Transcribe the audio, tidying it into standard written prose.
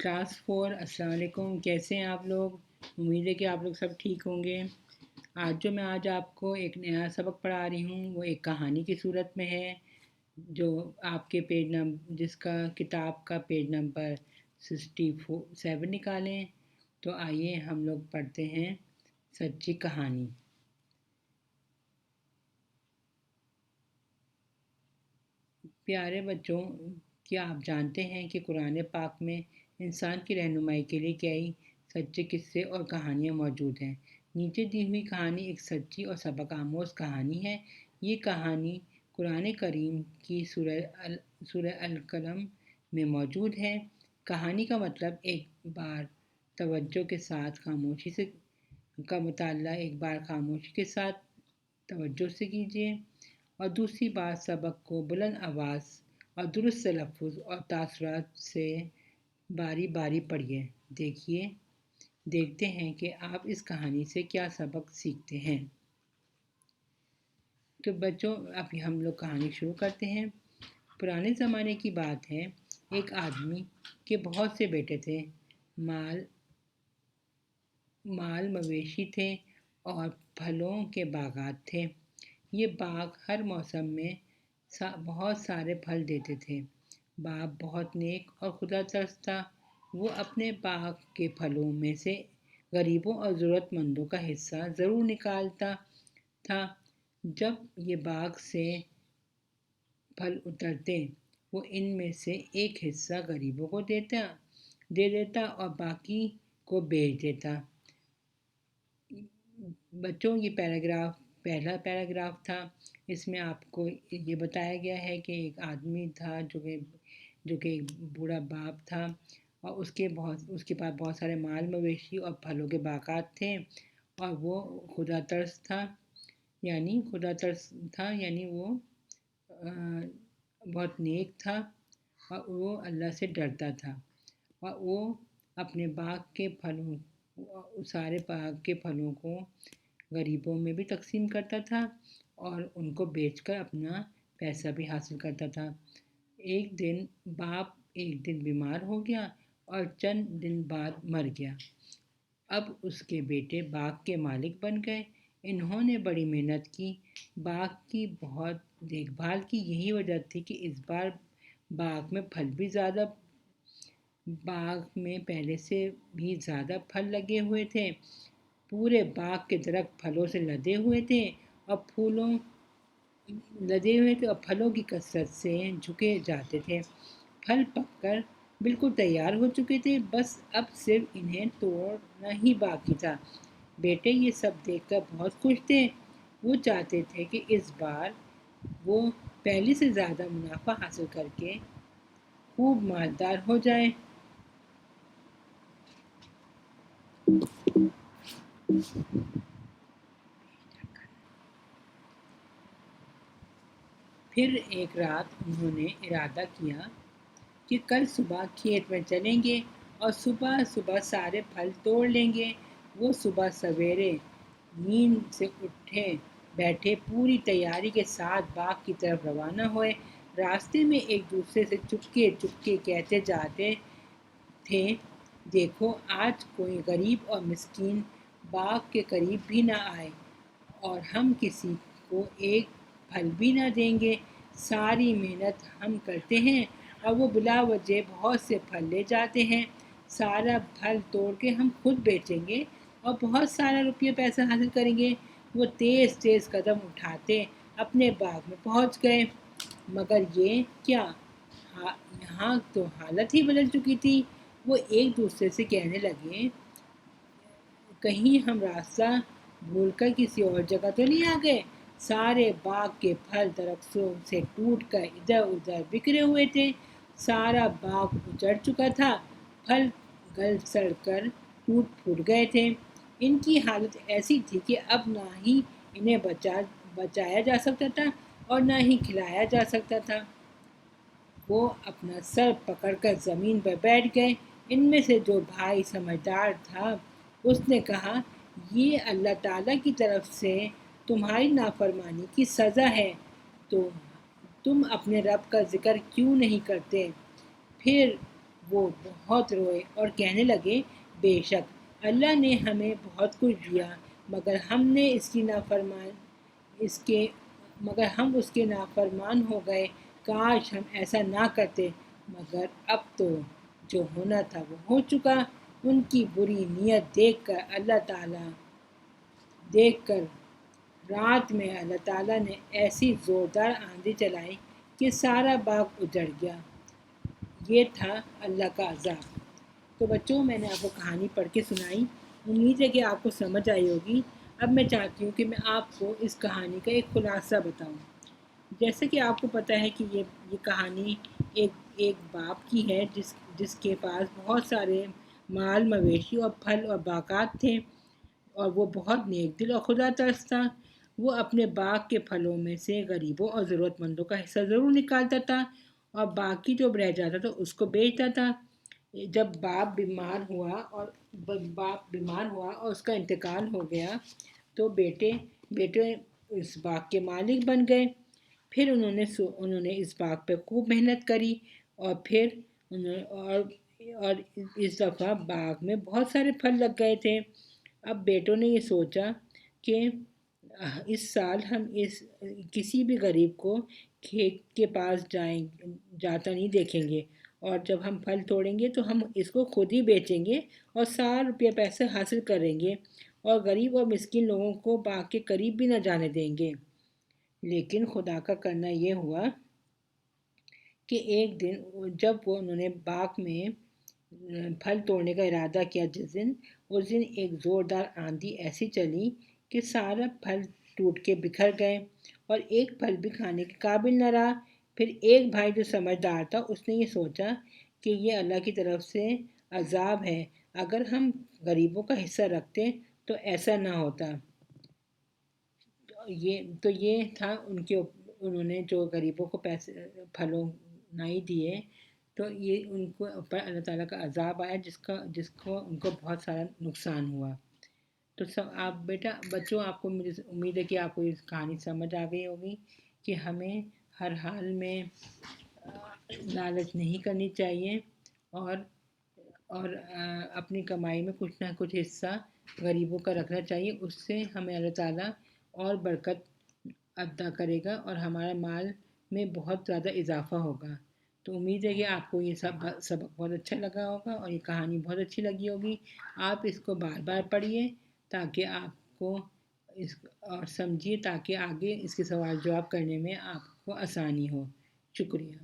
Class 4 अस्सलाम वालेकुम। कैसे हैं आप लोग? उम्मीद है कि आप लोग सब ठीक होंगे। आज आपको एक नया सबक पढ़ा रही हूँ वो एक कहानी की सूरत में है, जो आपके जिसका किताब का पेज नंबर 67 निकालें। तो आइए हम लोग पढ़ते हैं सच्ची कहानी। प्यारे बच्चों, क्या आप जानते हैं कि कुरान पाक में इंसान की रहनुमाई के लिए कई सच्चे किस्से और कहानियाँ मौजूद हैं। नीचे दी हुई कहानी एक सच्ची और सबक आमोज़ कहानी है। ये कहानी कुरान करीम की सूरह अल कलम में मौजूद है। कहानी का मतलब एक बार तवज्जो के साथ खामोशी से का मुताला एक बार खामोशी के साथ तवज्जो से कीजिए, और दूसरी बात सबक को बुलंद आवाज़ और दुरुस्त तलफ़्फ़ुज़ और तासुरात से बारी बारी पढ़िए। देखते हैं कि आप इस कहानी से क्या सबक सीखते हैं। तो बच्चों, अब हम लोग कहानी शुरू करते हैं। पुराने ज़माने की बात है। एक आदमी के बहुत से बेटे थे। माल मवेशी थे और फलों के बागात थे। ये बाग हर मौसम में बहुत सारे फल देते थे। बाप बहुत नेक और खुदा तरस था। वो अपने बाग के फलों में से गरीबों और ज़रूरतमंदों का हिस्सा ज़रूर निकालता था। जब ये बाग से फल उतरते, वो इनमें से एक हिस्सा गरीबों को दे देता और बाकी को बेच देता। बच्चों, ये पहला पैराग्राफ था। इसमें आपको ये बताया गया है कि एक आदमी था जो कि एक बूढ़ा बाप था, और उसके पास बहुत सारे माल मवेशी और फलों के बागात थे, और वो खुदा तरस था, यानी वो बहुत नेक था और वो अल्लाह से डरता था। और वो अपने सारे बाग के फलों को गरीबों में भी तकसीम करता था और उनको बेचकर अपना पैसा भी हासिल करता था। एक दिन बीमार हो गया और चंद दिन बाद मर गया। अब उसके बेटे बाग के मालिक बन गए। इन्होंने बड़ी मेहनत की, बाग की बहुत देखभाल की। यही वजह थी कि इस बार बाग में पहले से भी ज़्यादा फल लगे हुए थे। पूरे बाग के दरख्त फलों से लदे हुए थे और फलों की कसरत से झुके जाते थे। फल पककर बिल्कुल तैयार हो चुके थे, बस अब सिर्फ इन्हें तोड़ना ही बाकी था। बेटे ये सब देखकर बहुत खुश थे। वो चाहते थे कि इस बार वो पहले से ज़्यादा मुनाफा हासिल करके खूब मालदार हो जाए। फिर एक रात उन्होंने इरादा किया कि कल सुबह खेत में चलेंगे और सुबह सुबह सारे फल तोड़ लेंगे। वो सुबह सवेरे नींद से उठे बैठे पूरी तैयारी के साथ बाग की तरफ रवाना हुए। रास्ते में एक दूसरे से चुपके चुपके कहते जाते थे, देखो आज कोई गरीब और मिस्कीन बाग के करीब भी ना आए और हम किसी को एक फल भी ना देंगे। सारी मेहनत हम करते हैं और वो बिला वजह बहुत से फल ले जाते हैं। सारा फल तोड़ के हम खुद बेचेंगे और बहुत सारा रुपये पैसा हासिल करेंगे। वो तेज़ तेज़ कदम उठाते अपने बाग में पहुंच गए, मगर ये क्या, यहाँ तो हालत ही बदल चुकी थी। वो एक दूसरे से कहने लगे, कहीं हम रास्ता भूलकर किसी और जगह तो नहीं आ गए। सारे बाग के फल दरख्तों से टूटकर इधर उधर बिखरे हुए थे। सारा बाग उजड़ चुका था। फल गल सड़ कर टूट फूट गए थे। इनकी हालत ऐसी थी कि अब ना ही इन्हें बचाया जा सकता था और ना ही खिलाया जा सकता था। वो अपना सर पकड़कर ज़मीन पर बैठ गए। इनमें से जो भाई समझदार था उसने कहा, ये अल्लाह ताला की तरफ से तुम्हारी नाफरमानी की सज़ा है, तो तुम अपने रब का जिक्र क्यों नहीं करते? फिर وہ بہت روئے اور کہنے لگے، بے شک اللہ نے ہمیں بہت کچھ دیا، مگر ہم نے اس کے مگر ہم اس کے نافرمان ہو گئے۔ کاش ہم ایسا نہ کرتے، مگر اب تو جو ہونا تھا وہ ہو چکا۔ ان کی بری نیت دیکھ کر رات میں اللہ تعالیٰ نے ایسی زوردار آندھی چلائی کہ سارا باغ اجڑ گیا۔ یہ تھا اللہ کا عذاب۔ تو بچوں، میں نے آپ کو کہانی پڑھ کے سنائی، امید ہے کہ آپ کو سمجھ آئی ہوگی۔ اب میں چاہتی ہوں کہ میں آپ کو اس کہانی کا ایک خلاصہ بتاؤں۔ جیسے کہ آپ کو پتہ ہے کہ یہ کہانی ایک باپ کی ہے جس کے پاس بہت سارے مال مویشی اور پھل اور باغات تھے، اور وہ بہت نیک دل اور خدا ترس تھا۔ وہ اپنے باغ کے پھلوں میں سے غریبوں اور ضرورت مندوں کا حصہ ضرور نکالتا تھا، اور باقی جو رہ جاتا تھا اس کو بیچتا تھا۔ جب باپ بیمار ہوا اور اس کا انتقال ہو گیا تو بیٹے اس باغ کے مالک بن گئے۔ پھر انہوں نے اس باغ پہ خوب محنت کری، اور پھر اور اس دفعہ باغ میں بہت سارے پھل لگ گئے تھے۔ اب بیٹوں نے یہ سوچا کہ اس سال ہم کسی بھی غریب کو کھیت کے پاس جاتا نہیں دیکھیں گے، اور جب ہم پھل توڑیں گے تو ہم اس کو خود ہی بیچیں گے اور 100 روپے پیسے حاصل کریں گے، اور غریب اور مسکین لوگوں کو باغ کے قریب بھی نہ جانے دیں گے۔ لیکن خدا کا کرنا یہ ہوا کہ ایک دن جب انہوں نے باغ میں پھل توڑنے کا ارادہ کیا، اس دن ایک زوردار آندھی ایسی چلی کہ سارا پھل ٹوٹ کے بکھر گئے، اور ایک پھل بھی کھانے کے قابل نہ رہا۔ پھر ایک بھائی جو سمجھدار تھا، اس نے یہ سوچا کہ یہ اللہ کی طرف سے عذاب ہے، اگر ہم غریبوں کا حصہ رکھتے تو ایسا نہ ہوتا۔ یہ تھا انہوں نے جو غریبوں کو پیسے پھلوں نہیں دیے، تو یہ ان کو اوپر اللہ تعالیٰ کا عذاب آیا، جس کو ان کو بہت سارا نقصان ہوا۔ تو بچوں، آپ کو مجھے امید ہے کہ آپ کو اس کہانی سمجھ آ گئی ہوگی کہ ہمیں ہر حال میں لالچ نہیں کرنی چاہیے، اور اپنی کمائی میں کچھ نہ کچھ حصہ غریبوں کا رکھنا چاہیے۔ اس سے ہمیں اللہ تعالیٰ اور برکت عطا کرے گا، اور ہمارے مال میں بہت زیادہ اضافہ ہوگا۔ تو امید ہے کہ آپ کو یہ سبق بہت اچھا لگا ہوگا، اور یہ کہانی بہت اچھی لگی ہوگی۔ آپ اس کو بار بار پڑھیے تاکہ آپ کو اور سمجھیے، تاکہ آگے اس کے سوال جواب کرنے میں آپ کو آسانی ہو۔ شکریہ۔